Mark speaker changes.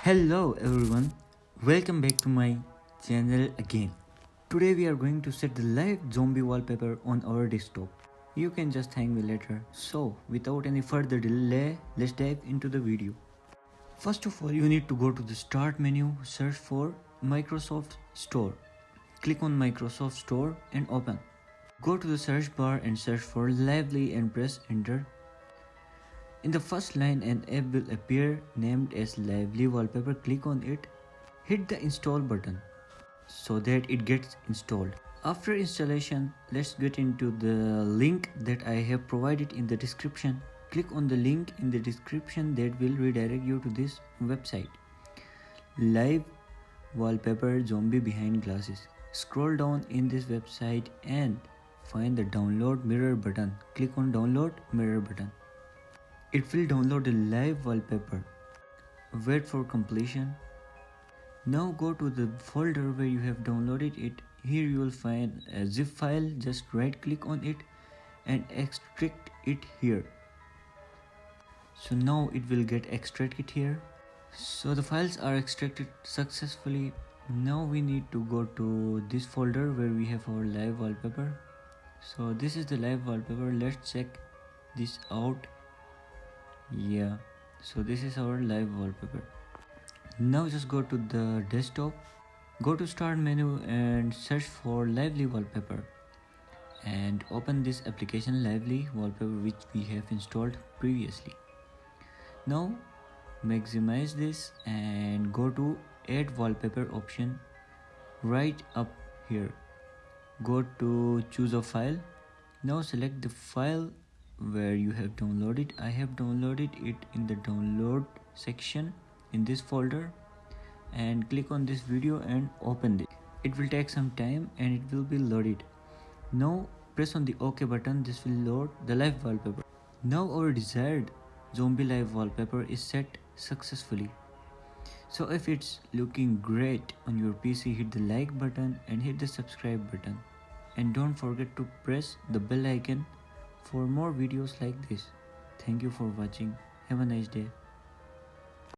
Speaker 1: Hello everyone, welcome back to my channel again. Today we are going to set the live zombie wallpaper on our desktop. You can just thank me later. So without any further delay, let's dive into the video. First of all, you need to go to the start menu, search for Microsoft Store. Click on Microsoft Store and open. Go to the search bar and search for Lively and press enter. In the first line, an app will appear named as Lively Wallpaper. Click on it. Hit the install button so that it gets installed. After installation, let's get into the link that I have provided in the description. Click on the link in the description that will redirect you to this website. Live Wallpaper Zombie Behind Glasses. Scroll down in this website and find the download mirror button. Click on download mirror button. It will download the live wallpaper. Wait for completion. Now go to the folder where you have downloaded it. Here you will find a zip file. Just right click on it and extract it here. So now it will get extracted here. So the files are extracted successfully. Now we need to go to this folder where we have our live wallpaper. So this is the live wallpaper. Let's check this out. Yeah, so this is our live wallpaper. Now just go to the desktop, go to start menu and search for Lively Wallpaper and open this application Lively Wallpaper which we have installed previously. Now maximize this and go to add wallpaper option right up here. Go to choose a file. Now select the file where you have downloaded. I have downloaded it in the download section in this folder, and click on this video and open it. It will take some time and it will be loaded. Now press on the OK button. This will load the live wallpaper. Now our desired zombie live wallpaper is set successfully. So if it's looking great on your PC, hit the like button and hit the subscribe button, and don't forget to press the bell icon for more videos like this. Thank you for watching. Have a nice day.